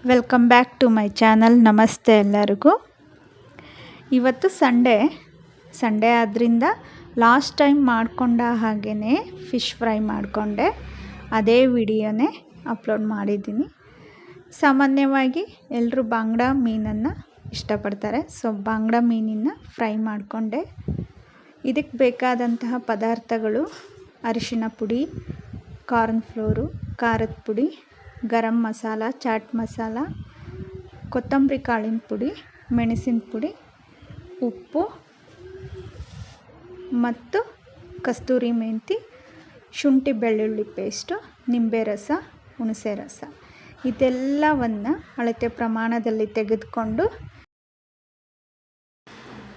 Welcome back to my channel. ನಮಸ್ತೆ ಎಲ್ಲರಿಗೂ. ಇವತ್ತು ಸಂಡೇ ಆದ್ದರಿಂದ ಲಾಸ್ಟ್ ಟೈಮ್ ಮಾಡಿಕೊಂಡ ಹಾಗೆಯೇ ಫಿಶ್ ಫ್ರೈ ಮಾಡಿಕೊಂಡೆ. ಅದೇ ವಿಡಿಯೋನೇ ಅಪ್ಲೋಡ್ ಮಾಡಿದ್ದೀನಿ. ಸಾಮಾನ್ಯವಾಗಿ ಎಲ್ಲರೂ ಬಾಂಗ್ಡಾ ಮೀನನ್ನು ಇಷ್ಟಪಡ್ತಾರೆ. ಸೊ ಬಾಂಗ್ಡಾ ಮೀನಿನ ಫ್ರೈ ಮಾಡಿಕೊಂಡೆ. ಇದಕ್ಕೆ ಬೇಕಾದಂತಹ ಪದಾರ್ಥಗಳು: ಅರಿಶಿನ ಪುಡಿ, ಕಾರ್ನ್ ಫ್ಲೋರು, ಖಾರದ ಪುಡಿ, ಗರಂ ಮಸಾಲ, ಚಾಟ್ ಮಸಾಲ, ಕೊತ್ತಂಬರಿ ಕಾಳಿನ ಪುಡಿ, ಮೆಣಸಿನ ಪುಡಿ, ಉಪ್ಪು ಮತ್ತು ಕಸ್ತೂರಿ ಮೆಂತಿ, ಶುಂಠಿ ಬೆಳ್ಳುಳ್ಳಿ ಪೇಸ್ಟು, ನಿಂಬೆ ರಸ, ಹುಣಸೆ ರಸ ಇದೆಲ್ಲವನ್ನು ಅಳತೆ ಪ್ರಮಾಣದಲ್ಲಿ ತೆಗೆದುಕೊಂಡು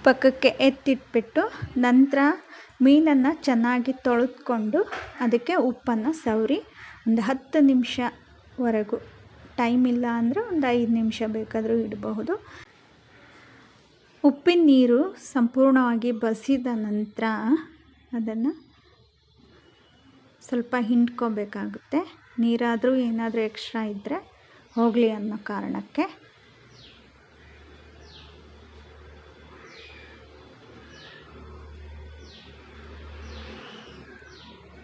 ಪಕ್ಕಕ್ಕೆ ಎತ್ತಿಟ್ಬಿಟ್ಟು, ನಂತರ ಮೀನನ್ನು ಚೆನ್ನಾಗಿ ತೊಳೆದುಕೊಂಡು ಅದಕ್ಕೆ ಉಪ್ಪನ್ನು ಸವರಿ ಒಂದು 10 ನಿಮಿಷವರೆಗೂ, ಟೈಮ್ ಇಲ್ಲ ಅಂದರೆ ಒಂದು 5 ನಿಮಿಷ ಬೇಕಾದರೂ ಇಡಬಹುದು. ಉಪ್ಪಿನ ನೀರು ಸಂಪೂರ್ಣವಾಗಿ ಬಸಿದ ನಂತರ ಅದನ್ನು ಸ್ವಲ್ಪ ಹಿಂಡ್ಕೋಬೇಕಾಗುತ್ತೆ. ನೀರಾದರೂ ಏನಾದರೂ ಎಕ್ಸ್ಟ್ರಾ ಇದ್ದರೆ ಹೋಗಲಿ ಅನ್ನೋ ಕಾರಣಕ್ಕೆ.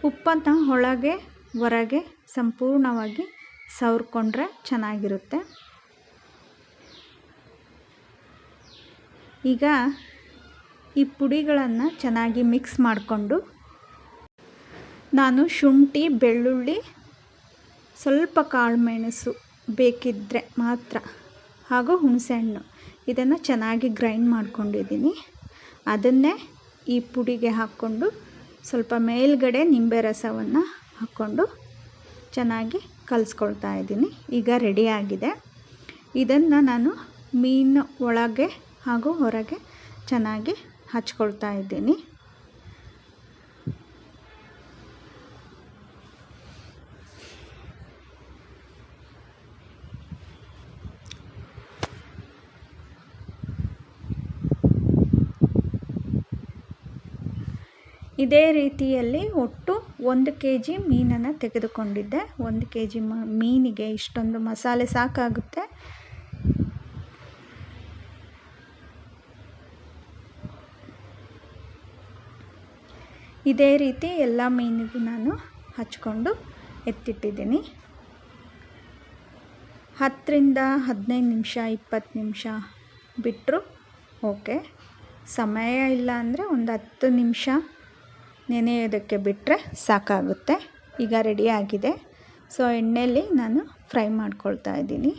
ಉಪ್ಪನ್ನು ಒಳಗೆ ಹೊರಗೆ ಸಂಪೂರ್ಣವಾಗಿ ಸವರ್ಕೊಂಡ್ರೆ ಚೆನ್ನಾಗಿರುತ್ತೆ. ಈಗ ಈ ಪುಡಿಗಳನ್ನು ಚೆನ್ನಾಗಿ ಮಿಕ್ಸ್ ಮಾಡಿಕೊಂಡು, ನಾನು ಶುಂಠಿ, ಬೆಳ್ಳುಳ್ಳಿ, ಸ್ವಲ್ಪ ಕಾಳುಮೆಣಸು ಬೇಕಿದ್ದರೆ ಮಾತ್ರ, ಹಾಗೂ ಹುಣಸೆಹಣ್ಣು ಇದನ್ನು ಚೆನ್ನಾಗಿ ಗ್ರೈಂಡ್ ಮಾಡ್ಕೊಂಡಿದ್ದೀನಿ. ಅದನ್ನೇ ಈ ಪುಡಿಗೆ ಹಾಕ್ಕೊಂಡು ಸ್ವಲ್ಪ ಮೇಲ್ಗಡೆ ನಿಂಬೆ ರಸವನ್ನು ಹಾಕ್ಕೊಂಡು ಚೆನ್ನಾಗಿ ಕಲಿಸ್ಕೊಳ್ತಾ ಇದ್ದೀನಿ. ಈಗ ರೆಡಿಯಾಗಿದೆ. ಇದನ್ನು ನಾನು ಮೀನು ಒಳಗೆ ಹಾಗೂ ಹೊರಗೆ ಚೆನ್ನಾಗಿ ಹಚ್ಕೊಳ್ತಾ ಇದ್ದೀನಿ. ಇದೇ ರೀತಿಯಲ್ಲಿ ಒಟ್ಟು 1 kg ಮೀನನ್ನು ತೆಗೆದುಕೊಂಡಿದ್ದೆ. 1 kg ಮೀನಿಗೆ ಇಷ್ಟೊಂದು ಮಸಾಲೆ ಸಾಕಾಗುತ್ತೆ. ಇದೇ ರೀತಿ ಎಲ್ಲ ಮೀನಿಗೂ ನಾನು ಹಚ್ಕೊಂಡು ಎತ್ತಿಟ್ಟಿದ್ದೀನಿ. 10 ರಿಂದ 15 ನಿಮಿಷ, 20 ನಿಮಿಷ ಬಿಟ್ಟರು ಓಕೆ. ಸಮಯ ಇಲ್ಲ ಅಂದರೆ ಒಂದು 10 ನಿಮಿಷ ನೆನೆಯೋದಕ್ಕೆ ಬಿಟ್ಟರೆ ಸಾಕಾಗುತ್ತೆ. ಈಗ ರೆಡಿಯಾಗಿದೆ. ಸೊ ಎಣ್ಣೆಯಲ್ಲಿ ನಾನು ಫ್ರೈ ಮಾಡ್ಕೊಳ್ತಾ ಇದ್ದೀನಿ.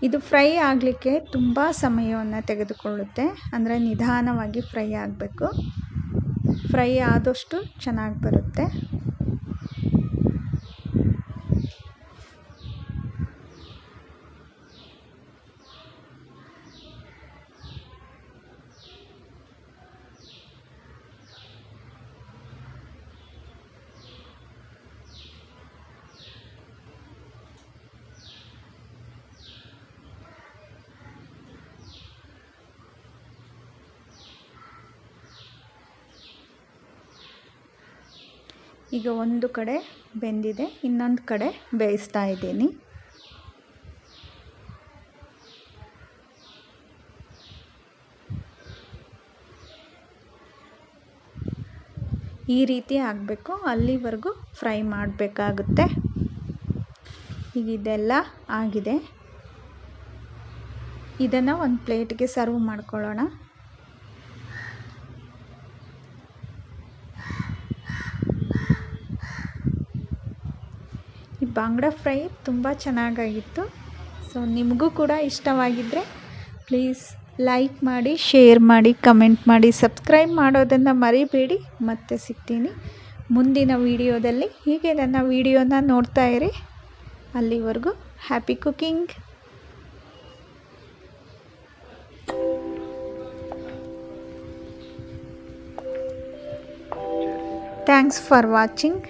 ಇದು ಫ್ರೈ ಆಗಲಿಕ್ಕೆ ತುಂಬ ಸಮಯವನ್ನು ತೆಗೆದುಕೊಳ್ಳುತ್ತೆ. ಅಂದರೆ ನಿಧಾನವಾಗಿ ಫ್ರೈ ಆಗಬೇಕು. ಫ್ರೈ ಆದಷ್ಟು ಚೆನ್ನಾಗಿ ಬರುತ್ತೆ. ಈಗ ಒಂದು ಕಡೆ ಬೆಂದಿದೆ, ಇನ್ನೊಂದು ಕಡೆ ಬೇಯಿಸ್ತಾ ಇದ್ದೀನಿ. ಈ ರೀತಿ ಆಗಬೇಕು, ಅಲ್ಲಿವರೆಗೂ ಫ್ರೈ ಮಾಡಬೇಕಾಗುತ್ತೆ. ಈಗ ಇದೆಲ್ಲ ಆಗಿದೆ. ಇದನ್ನು ಒಂದು ಪ್ಲೇಟ್ಗೆ ಸರ್ವ್ ಮಾಡ್ಕೊಳ್ಳೋಣ. ಈ ಬಾಂಗ್ಡಾ ಫ್ರೈ ತುಂಬ ಚೆನ್ನಾಗಾಗಿತ್ತು. ಸೊ ನಿಮಗೂ ಕೂಡ ಇಷ್ಟವಾಗಿದ್ದರೆ ಪ್ಲೀಸ್ ಲೈಕ್ ಮಾಡಿ, ಶೇರ್ ಮಾಡಿ, ಕಮೆಂಟ್ ಮಾಡಿ, ಸಬ್ಸ್ಕ್ರೈಬ್ ಮಾಡೋದನ್ನು ಮರಿಬೇಡಿ. ಮತ್ತೆ ಸಿಗ್ತೀನಿ ಮುಂದಿನ ವಿಡಿಯೋದಲ್ಲಿ. ಹೀಗೆ ನನ್ನ ವಿಡಿಯೋನ ನೋಡ್ತಾ ಇರಿ. ಅಲ್ಲಿವರೆಗೂ happy cooking. Thanks for watching.